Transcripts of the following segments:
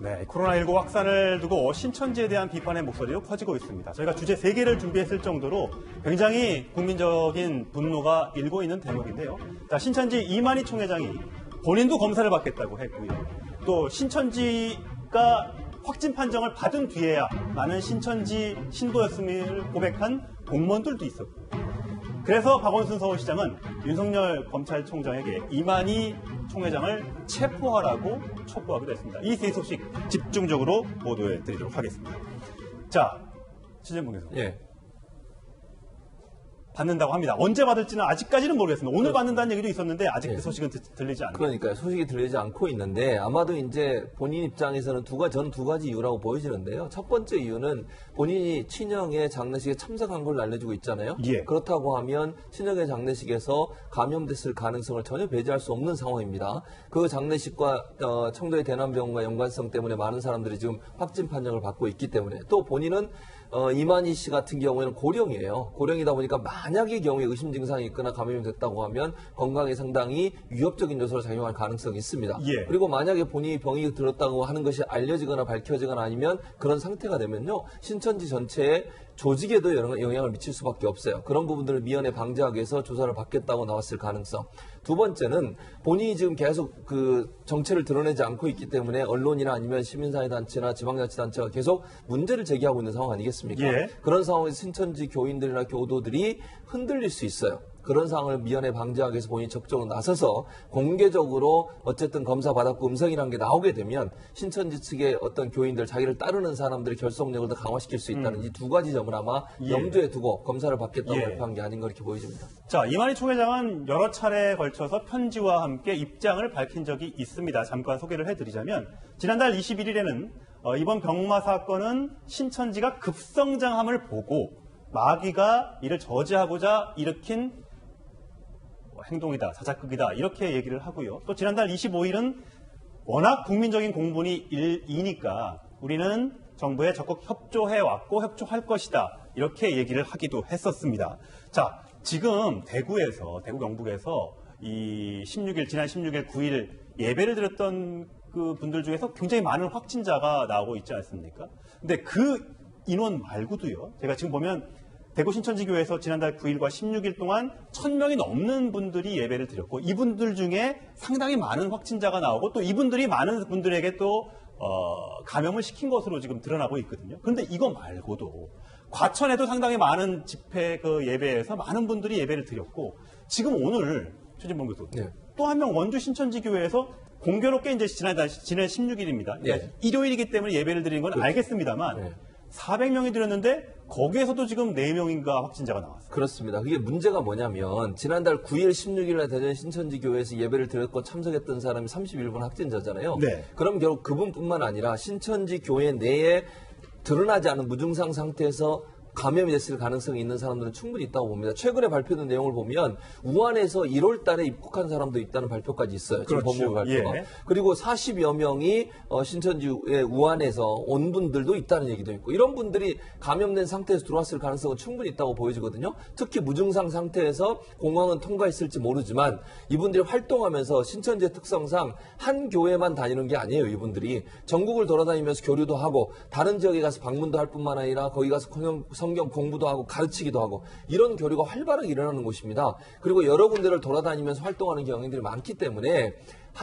네, 코로나19 확산을 두고 신천지에 대한 비판의 목소리도 커지고 있습니다. 저희가 주제 3개를 준비했을 정도로 굉장히 국민적인 분노가 일고 있는 대목인데요. 자, 신천지 이만희 총회장이 본인도 검사를 받겠다고 했고요. 또 신천지가 확진 판정을 받은 뒤에야 나는 신천지 신도였음을 고백한 공무원들도 있었고, 그래서 박원순 서울시장은 윤석열 검찰총장에게 이만희 총회장을 체포하라고 촉구하기도 했습니다. 이 세 소식 집중적으로 보도해 드리도록 하겠습니다. 자, 신재봉 교수. 예. 받는다고 합니다. 언제 받을지는 아직까지는 모르겠습니다. 오늘 받는다는 얘기도 있었는데 아직 그 소식은 들리지 않아요. 그러니까요. 소식이 들리지 않고 있는데 아마도 이제 본인 입장에서는 저는 두 가지 이유라고 보여지는데요. 첫 번째 이유는 본인이 친형의 장례식에 참석한 걸 알려주고 있잖아요. 예. 그렇다고 하면 친형의 장례식에서 감염됐을 가능성을 전혀 배제할 수 없는 상황입니다. 그 장례식과 청도의 대남병원과 연관성 때문에 많은 사람들이 지금 확진 판정을 받고 있기 때문에, 또 본인은 이만희 씨 같은 경우에는 고령이에요. 고령이다 보니까 만약의 경우에 의심 증상이 있거나 감염이 됐다고 하면 건강에 상당히 위협적인 요소로 작용할 가능성이 있습니다. 예. 그리고 만약에 본인이 병이 들었다고 하는 것이 알려지거나 밝혀지거나 아니면 그런 상태가 되면요, 신천지 전체에 조직에도 영향을 미칠 수밖에 없어요. 그런 부분들을 미연에 방지하기 위해서 조사를 받겠다고 나왔을 가능성. 두 번째는 본인이 지금 계속 그 정체를 드러내지 않고 있기 때문에 언론이나 아니면 시민사회단체나 지방자치단체가 계속 문제를 제기하고 있는 상황 아니겠습니까? 예. 그런 상황에서 신천지 교인들이나 교도들이 흔들릴 수 있어요. 그런 상황을 미연에 방지하기 위해서 본인이 적극적으로 나서서 공개적으로 어쨌든 검사 받았고 음성이라는 게 나오게 되면 신천지 측의 어떤 교인들, 자기를 따르는 사람들의 결속력을 더 강화시킬 수 있다는 이 두 가지 점을 아마 염두에 두고 검사를 받겠다고 발표한 게 아닌가 이렇게 보여집니다. 자, 이만희 총회장은 여러 차례에 걸쳐서 편지와 함께 입장을 밝힌 적이 있습니다. 잠깐 소개를 해드리자면 지난달 21일에는 이번 병마 사건은 신천지가 급성장함을 보고 마귀가 이를 저지하고자 일으킨 행동이다, 자작극이다, 이렇게 얘기를 하고요. 또 지난달 25일은 워낙 국민적인 공분이 일이니까 우리는 정부에 적극 협조해왔고 협조할 것이다, 이렇게 얘기를 하기도 했었습니다. 자, 지금 대구 경북에서 지난 16일, 9일 예배를 드렸던 그 분들 중에서 굉장히 많은 확진자가 나오고 있지 않습니까? 근데 그 인원 말고도요, 제가 지금 보면 대구 신천지교회에서 지난달 9일과 16일 동안 1000명이 넘는 분들이 예배를 드렸고, 이분들 중에 상당히 많은 확진자가 나오고 또 이분들이 많은 분들에게 또 감염을 시킨 것으로 지금 드러나고 있거든요. 그런데 이거 말고도 과천에도 상당히 많은 집회 그 예배에서 많은 분들이 예배를 드렸고, 지금 오늘 최진봉 교수 또 한 명 원주 신천지교회에서 공교롭게 이제 지난 16일입니다. 그러니까 일요일이기 때문에 예배를 드리는 건 알겠습니다만 400명이 드렸는데 거기에서도 지금 4명인가 확진자가 나왔어요. 그렇습니다. 그게 문제가 뭐냐면 지난달 9일, 16일에 대전 신천지교회에서 예배를 드렸고 참석했던 사람이 31분 확진자잖아요. 네. 그럼 결국 그분뿐만 아니라 신천지교회 내에 드러나지 않은 무증상 상태에서 감염이 됐을 가능성이 있는 사람들은 충분히 있다고 봅니다. 최근에 발표된 내용을 보면 우한에서 1월 달에 입국한 사람도 있다는 발표까지 있어요. 지금 그렇죠. 법무부 발표가. 예. 그리고 40여 명이 신천지의 우한에서 온 분들도 있다는 얘기도 있고, 이런 분들이 감염된 상태에서 들어왔을 가능성은 충분히 있다고 보여지거든요. 특히 무증상 상태에서 공항은 통과했을지 모르지만 이분들이 활동하면서 신천지의 특성상 한 교회만 다니는 게 아니에요. 이분들이 전국을 돌아다니면서 교류도 하고 다른 지역에 가서 방문도 할 뿐만 아니라 거기 가서 성경 공부도 하고 가르치기도 하고 이런 교류가 활발하게 일어나는 곳입니다. 그리고 여러 군데를 돌아다니면서 활동하는 경향들이 많기 때문에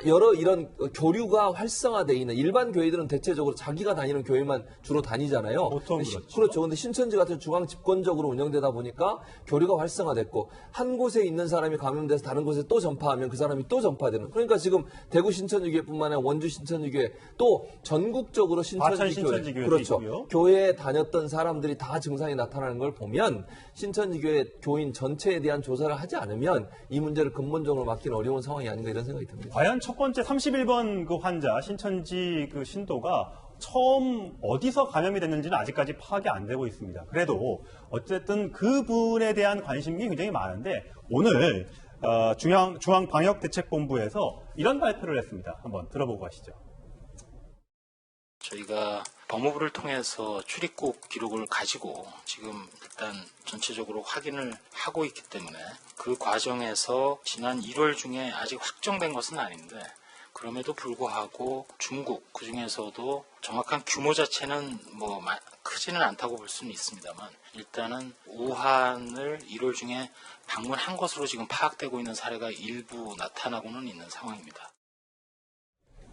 여러 이런 교류가 활성화되어 있는 일반 교회들은 대체적으로 자기가 다니는 교회만 주로 다니잖아요. 보통 그렇죠. 근데 신천지 같은 중앙 집권적으로 운영되다 보니까 교류가 활성화됐고 한 곳에 있는 사람이 감염돼서 다른 곳에 또 전파하면 그 사람이 또 전파되는. 그러니까 지금 대구 신천지교회뿐만 아니라 원주 신천지교회 또 전국적으로 신천지교회 그렇죠. 있고요. 교회에 다녔던 사람들이 다 증상이 나타나는 걸 보면 신천지교회 교인 전체에 대한 조사를 하지 않으면 이 문제를 근본적으로 막기는 어려운 상황이 아닌가 이런 생각이 듭니다. 과연 첫 번째 31번 그 환자, 신천지 그 신도가 처음 어디서 감염이 됐는지는 아직까지 파악이 안 되고 있습니다. 그래도 어쨌든 그분에 대한 관심이 굉장히 많은데 오늘 중앙방역대책본부에서 이런 발표를 했습니다. 한번 들어보고 가시죠. 저희가 법무부를 통해서 출입국 기록을 가지고 지금 일단 전체적으로 확인을 하고 있기 때문에 그 과정에서 지난 1월 중에 아직 확정된 것은 아닌데 그럼에도 불구하고 중국 그중에서도 정확한 규모 자체는 뭐 크지는 않다고 볼 수는 있습니다만 일단은 우한을 1월 중에 방문한 것으로 지금 파악되고 있는 사례가 일부 나타나고는 있는 상황입니다.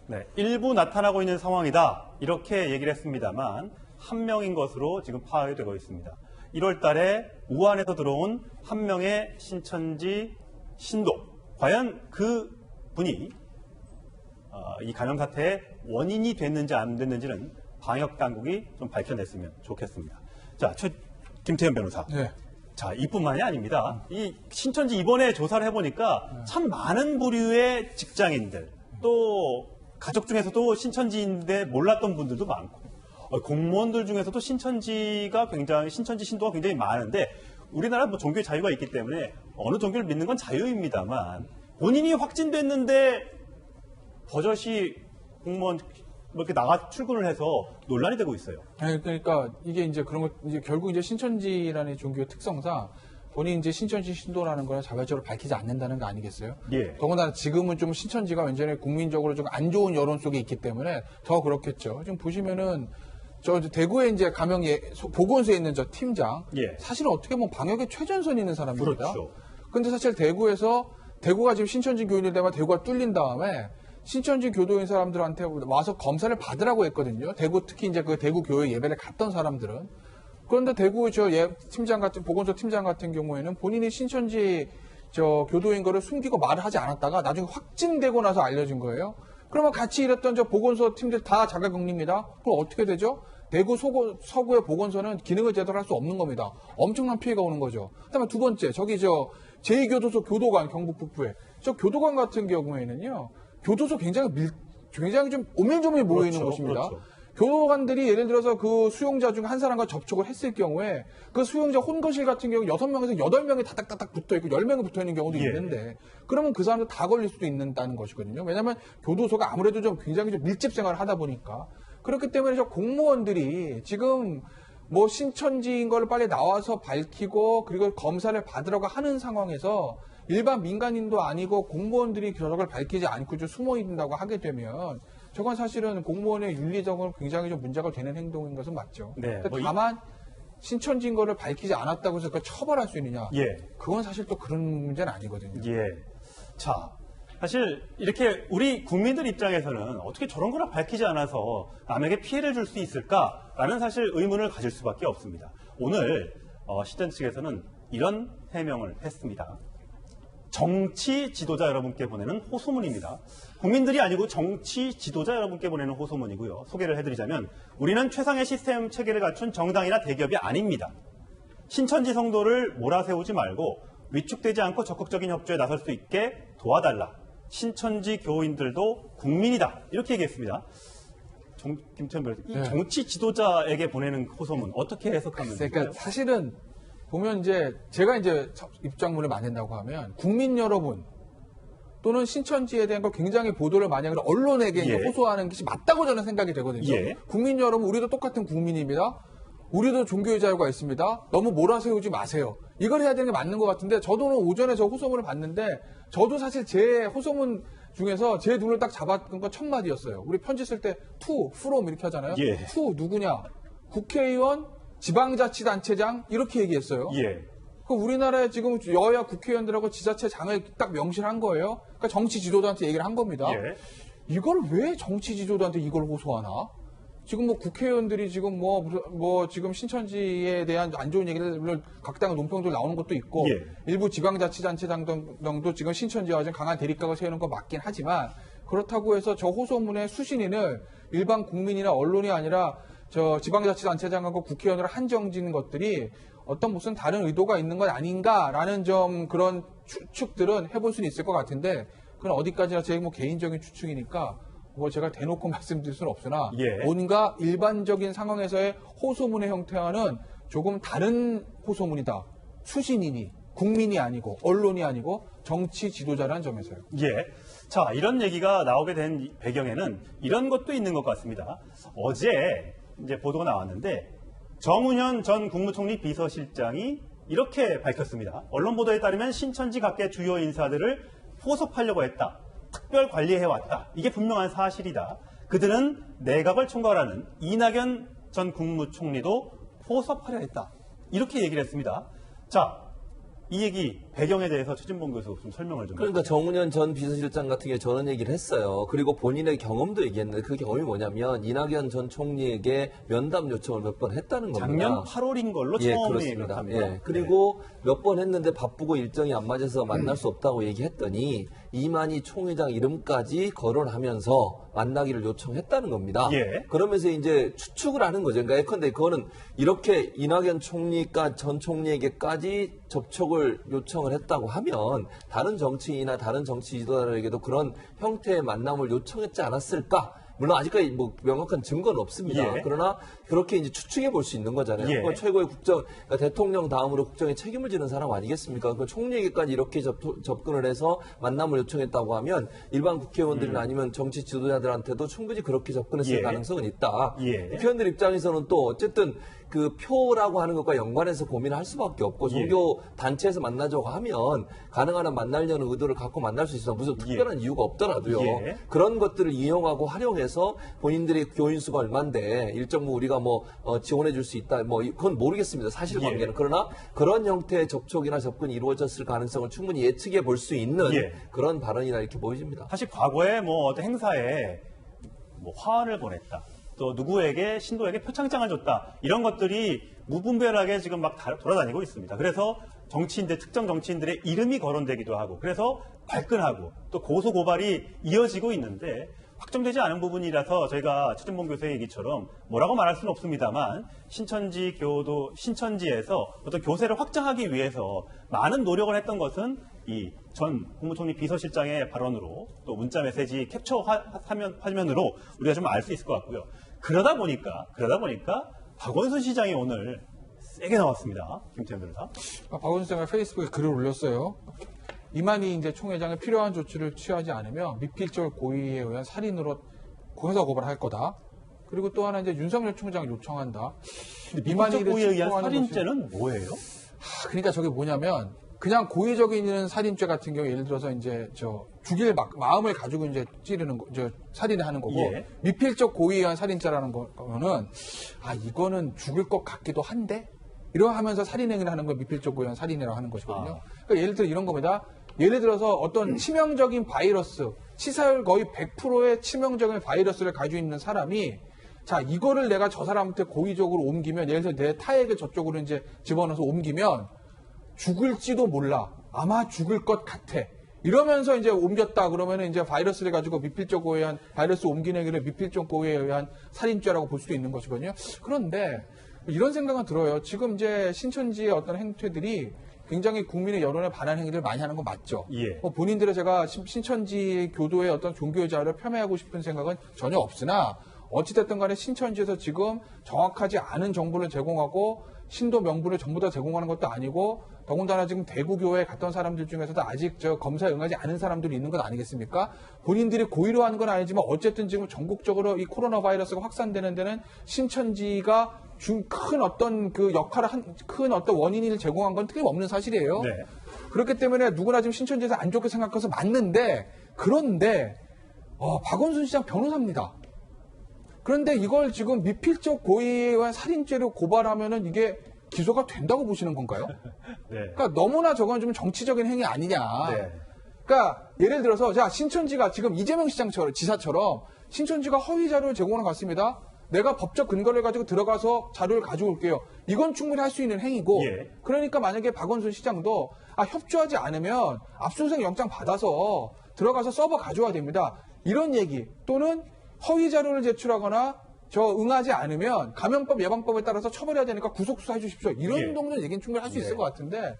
네, 일부 나타나고 있는 상황이다. 이렇게 얘기를 했습니다만 한 명인 것으로 지금 파악이 되고 있습니다. 1월 달에 우한에서 들어온 한 명의 신천지 신도. 과연 그 분이 이 감염 사태의 원인이 됐는지 안 됐는지는 방역 당국이 좀 밝혀냈으면 좋겠습니다. 자, 김태현 변호사. 네. 자, 이뿐만이 아닙니다. 이 신천지 이번에 조사를 해보니까 참 많은 부류의 직장인들, 또 가족 중에서도 신천지인데 몰랐던 분들도 많고, 공무원들 중에서도 신천지 신도가 굉장히 많은데, 우리나라 뭐 종교의 자유가 있기 때문에 어느 종교를 믿는 건 자유입니다만, 본인이 확진됐는데 버젓이 공무원 이렇게 출근을 해서 논란이 되고 있어요. 아니, 그러니까 이게 이제 그런 거 이제 결국 이제 신천지라는 종교 특성상 본인 이제 신천지 신도라는 걸 자발적으로 밝히지 않는다는 거 아니겠어요? 예. 더군다나 지금은 좀 신천지가 완전히 국민적으로 좀 안 좋은 여론 속에 있기 때문에 더 그렇겠죠. 지금 보시면은 저 대구에 이제 보건소에 있는 저 팀장, 예. 사실은 어떻게 보면 방역에 최전선에 있는 사람입니다. 그렇죠. 근데 사실 대구가 지금 신천지 교인들 때문에 대구가 뚫린 다음에 신천지 교도인 사람들한테 와서 검사를 받으라고 했거든요. 특히 이제 그 대구 교회 예배를 갔던 사람들은. 그런데 대구 보건소 팀장 같은 경우에는 본인이 신천지 교도인 거를 숨기고 말을 하지 않았다가 나중에 확진되고 나서 알려진 거예요. 그러면 같이 일했던 보건소 팀들 다 자가격리입니다. 그럼 어떻게 되죠? 대구 서구의 보건소는 기능을 제대로 할 수 없는 겁니다. 엄청난 피해가 오는 거죠. 그다음에 두 번째, 제2교도소 교도관 경북 북부에 교도관 같은 경우에는요. 교도소 굉장히 좀 오밀조밀 모여 있는 그렇죠, 곳입니다. 그렇죠. 교도관들이 예를 들어서 그 수용자 중 한 사람과 접촉을 했을 경우에 그 수용자 혼거실 같은 경우 6명에서 8명이 다닥다닥 붙어 있고 10명이 붙어 있는 경우도 예. 있는데 그러면 그 사람들 다 걸릴 수도 있다는 것이거든요. 왜냐하면 교도소가 아무래도 굉장히 좀 밀집 생활을 하다 보니까 그렇기 때문에 공무원들이 지금 뭐 신천지인 걸 빨리 나와서 밝히고 그리고 검사를 받으라고 하는 상황에서 일반 민간인도 아니고 공무원들이 저걸 밝히지 않고 좀 숨어 있는다고 하게 되면 저건 사실은 공무원의 윤리적으로 굉장히 좀 문제가 되는 행동인 것은 맞죠. 네, 다만 신천지인 거를 밝히지 않았다고 해서 그걸 처벌할 수 있느냐? 예. 그건 사실 또 그런 문제는 아니거든요. 예. 자, 사실 이렇게 우리 국민들 입장에서는 어떻게 저런 거를 밝히지 않아서 남에게 피해를 줄 수 있을까라는 사실 의문을 가질 수밖에 없습니다. 오늘 시전 측에서는 이런 해명을 했습니다. 정치 지도자 여러분께 보내는 호소문입니다. 국민들이 아니고 정치 지도자 여러분께 보내는 호소문이고요. 소개를 해드리자면 우리는 최상의 시스템 체계를 갖춘 정당이나 대기업이 아닙니다. 신천지 성도를 몰아세우지 말고 위축되지 않고 적극적인 협조에 나설 수 있게 도와달라. 신천지 교인들도 국민이다. 이렇게 얘기했습니다. 김태현 변호사, 이 네. 정치 지도자에게 보내는 호소문 어떻게 해석하면 될까요? 그러니까 사실은 보면 제가 입장문을 만든다고 하면 국민 여러분 또는 신천지에 대한 걸 굉장히 보도를 많이 하고 언론에게 예. 호소하는 것이 맞다고 저는 생각이 되거든요. 예. 국민 여러분, 우리도 똑같은 국민입니다. 우리도 종교의 자유가 있습니다. 너무 몰아세우지 마세요. 이걸 해야 되는 게 맞는 것 같은데 저도 오전에 저 호소문을 봤는데 저도 사실 제 호소문 중에서 제 눈을 딱 잡았던 건 첫 마디였어요. 우리 편지 쓸 때 from 이렇게 하잖아요. 예. 누구냐? 국회의원, 지방자치단체장 이렇게 얘기했어요. 예. 우리나라에 지금 여야 국회의원들하고 지자체장을 딱 명시를 한 거예요. 그러니까 정치 지도자한테 얘기를 한 겁니다. 예. 이걸 왜 정치 지도자한테 이걸 호소하나? 지금 국회의원들이 지금 지금 신천지에 대한 안 좋은 얘기를 물론 각 당의 논평들 나오는 것도 있고 예. 일부 지방자치단체장도 지금 신천지와 좀 강한 대립각을 세우는 거 맞긴 하지만 그렇다고 해서 저 호소문의 수신인을 일반 국민이나 언론이 아니라 저 지방자치단체장하고 국회의원으로 한정짓는 것들이 어떤 무슨 다른 의도가 있는 건 아닌가라는 그런 추측들은 해볼 수는 있을 것 같은데 그건 어디까지나 제 개인적인 추측이니까 제가 대놓고 말씀드릴 수는 없으나 예. 뭔가 일반적인 상황에서의 호소문의 형태와는 조금 다른 호소문이다. 수신인이 국민이 아니고 언론이 아니고 정치 지도자라는 점에서요. 예. 자, 이런 얘기가 나오게 된 배경에는 이런 것도 있는 것 같습니다. 어제 이제 보도가 나왔는데 정운현 전 국무총리 비서실장이 이렇게 밝혔습니다. 언론 보도에 따르면 신천지 각계 주요 인사들을 포섭하려고 했다. 특별 관리해왔다. 이게 분명한 사실이다. 그들은 내각을 총괄하는 이낙연 전 국무총리도 포섭하려 했다. 이렇게 얘기를 했습니다. 자, 이 얘기 배경에 대해서 최진봉 교수 좀 설명을 좀 그러니까 정운현 전 비서실장 같은 경우에 저런 얘기를 했어요. 그리고 본인의 경험도 얘기했는데 그 경험이 뭐냐면 이낙연 전 총리에게 면담 요청을 몇 번 했다는 겁니다. 작년 8월인 걸로 예, 처음에 그렇습니다. 얘기합니다. 예. 그리고 몇 번 했는데 바쁘고 일정이 안 맞아서 만날 수 없다고 얘기했더니 이만희 총회장 이름까지 거론하면서 만나기를 요청했다는 겁니다. 예. 그러면서 이제 추측을 하는 거죠. 그러니까 예컨대 그거는 이렇게 이낙연 총리가 전 총리에게까지 접촉을 요청을 했다고 하면 다른 정치인이나 다른 정치 지도자들에게도 그런 형태의 만남을 요청했지 않았을까? 물론 아직까지 뭐 명확한 증거는 없습니다. 예. 그러나 그렇게 이제 추측해 볼 수 있는 거잖아요. 예. 그건 최고의 국정, 그러니까 대통령 다음으로 국정에 책임을 지는 사람 아니겠습니까? 그 총리에게까지 이렇게 접근을 해서 만남을 요청했다고 하면 일반 국회의원들이나 아니면 정치 지도자들한테도 충분히 그렇게 접근했을 예. 가능성은 있다. 예. 국회의원들 입장에서는 또 어쨌든 그 표라고 하는 것과 연관해서 고민을 할 수밖에 없고 예. 종교 단체에서 만나자고 하면 가능한 한 만나려는 의도를 갖고 만날 수 있어 무슨 특별한 이유가 없더라도요. 예. 그런 것들을 이용하고 활용해서 본인들의 교인 수가 얼만데 일정 뭐 우리가 뭐 지원해 줄 수 있다 뭐 그건 모르겠습니다. 사실관계는. 예. 그러나 그런 형태의 접촉이나 접근이 이루어졌을 가능성을 충분히 예측해 볼 수 있는 예. 그런 발언이나 이렇게 보여집니다. 사실 과거에 뭐 어떤 행사에 뭐 화환을 보냈다. 또 누구에게 신도에게 표창장을 줬다. 이런 것들이 무분별하게 지금 막 돌아다니고 있습니다. 그래서 정치인들, 특정 정치인들의 이름이 거론되기도 하고 그래서 발끈하고 또 고소 고발이 이어지고 있는데 확정되지 않은 부분이라서 저희가 최진봉 교수의 얘기처럼 뭐라고 말할 수는 없습니다만 신천지에서 어떤 교세를 확장하기 위해서 많은 노력을 했던 것은 이 전 국무총리 비서실장의 발언으로 또 문자 메시지 캡처 화면으로 우리가 좀 알 수 있을 것 같고요. 그러다 보니까 박원순 시장이 오늘 세게 나왔습니다. 김태현 변호사. 박원순 시장이 페이스북에 글을 올렸어요. 이만희 이제 총회장이 필요한 조치를 취하지 않으면 미필적 고의에 의한 살인으로 회사 고발할 거다. 그리고 또 하나 이제 윤석열 총장을 요청한다. 미필적 고의에 의한 칠포하는 살인죄는 뭐예요? 그러니까 저게 뭐냐면 그냥 고의적인 살인죄 같은 경우 예를 들어서 이제 죽일 마음을 가지고 이제 찌르는 거, 살인을 하는 거고 예. 미필적 고의에 의한 살인죄라는 거는 이거는 죽을 것 같기도 한데 이러하면서 살인행위를 하는 걸 미필적 고의에 의한 살인이라고 하는 것이거든요. 그러니까 예를 들어 이런 겁니다. 예를 들어서 어떤 치명적인 바이러스, 치사율 거의 100%의 치명적인 바이러스를 가지고 있는 사람이 자, 이거를 내가 저 사람한테 고의적으로 옮기면 예를 들어 내 타액을 저쪽으로 이제 집어넣어서 옮기면 죽을지도 몰라. 아마 죽을 것 같아. 이러면서 이제 옮겼다 그러면 이제 바이러스를 가지고 미필적 고의에 의한 바이러스 옮기는 행위를 미필적 고의에 의한 살인죄라고 볼 수도 있는 것이거든요. 그런데 이런 생각은 들어요. 지금 이제 신천지의 어떤 행태들이 굉장히 국민의 여론에 반한 행위를 많이 하는 건 맞죠. 예. 본인들의 제가 신천지 교도의 어떤 종교 자유를 폄훼하고 싶은 생각은 전혀 없으나 어찌됐든 간에 신천지에서 지금 정확하지 않은 정보를 제공하고 신도 명부를 전부 다 제공하는 것도 아니고 더군다나 지금 대구교회에 갔던 사람들 중에서도 아직 검사에 응하지 않은 사람들이 있는 것 아니겠습니까? 본인들이 고의로 하는 건 아니지만 어쨌든 지금 전국적으로 이 코로나 바이러스가 확산되는 데는 신천지가 큰 어떤 그 역할을 큰 어떤 원인을 제공한 건 틀림없는 사실이에요. 네. 그렇기 때문에 누구나 지금 신천지에서 안 좋게 생각해서 맞는데 그런데 박원순 시장 변호사입니다. 그런데 이걸 지금 미필적 고의에 의한 살인죄로 고발하면은 이게 기소가 된다고 보시는 건가요? 네. 그러니까 너무나 저건 좀 정치적인 행위 아니냐. 네. 그러니까 예를 들어서 자 신천지가 지금 이재명 지사처럼 신천지가 허위 자료를 제공하는 것 같습니다. 내가 법적 근거를 가지고 들어가서 자료를 가져올게요. 이건 충분히 할 수 있는 행위고 예. 그러니까 만약에 박원순 시장도 협조하지 않으면 압수수색 영장 받아서 들어가서 서버 가져와야 됩니다. 이런 얘기 또는 허위 자료를 제출하거나 응하지 않으면 감염법 예방법에 따라서 처벌해야 되니까 구속수사해 주십시오. 이런 예. 정도는 얘기는 충분히 할 수 있을 네. 것 같은데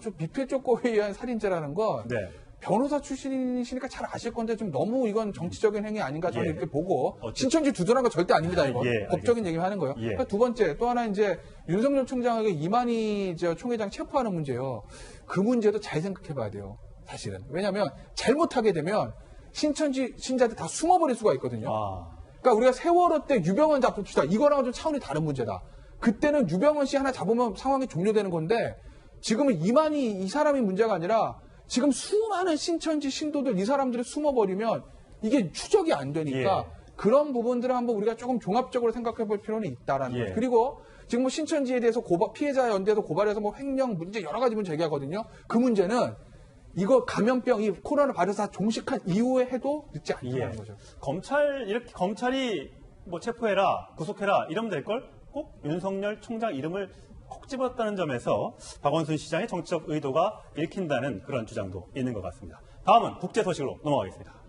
좀 미필적 고의에 의한 살인죄라는 건 네. 변호사 출신이시니까 잘 아실 건데 좀 너무 이건 정치적인 행위 아닌가 저는 예. 이렇게 보고 어쨌든. 신천지 두둔한 거 절대 아닙니다. 이거 예, 법적인 얘기를 하는 거예요. 예. 그러니까 두 번째 또 하나 이제 윤석열 총장에게 이만희 총회장 체포하는 문제요. 그 문제도 잘 생각해봐야 돼요. 사실은 왜냐하면 잘못하게 되면 신천지 신자들 다 숨어버릴 수가 있거든요. 그러니까 우리가 세월호 때 유병헌 잡읍시다. 이거랑은 좀 차원이 다른 문제다. 그때는 유병헌 씨 하나 잡으면 상황이 종료되는 건데 지금은 이만희 이 사람이 문제가 아니라 지금 수많은 신천지 신도들 이 사람들이 숨어버리면 이게 추적이 안 되니까 그런 부분들을 한번 우리가 조금 종합적으로 생각해 볼 필요는 있다라는 거죠. 그리고 지금 뭐 신천지에 대해서 피해자 연대에서 고발해서 뭐 횡령 문제 여러 가지 문제 제기하거든요. 그 문제는 이거 감염병, 이 코로나 바이러스 종식한 이후에 해도 늦지 않다는 거죠. 검찰이 뭐 체포해라, 구속해라 이러면 될 걸 꼭 윤석열 총장 이름을 콕 집었다는 점에서 박원순 시장의 정치적 의도가 읽힌다는 그런 주장도 있는 것 같습니다. 다음은 국제 소식으로 넘어가겠습니다.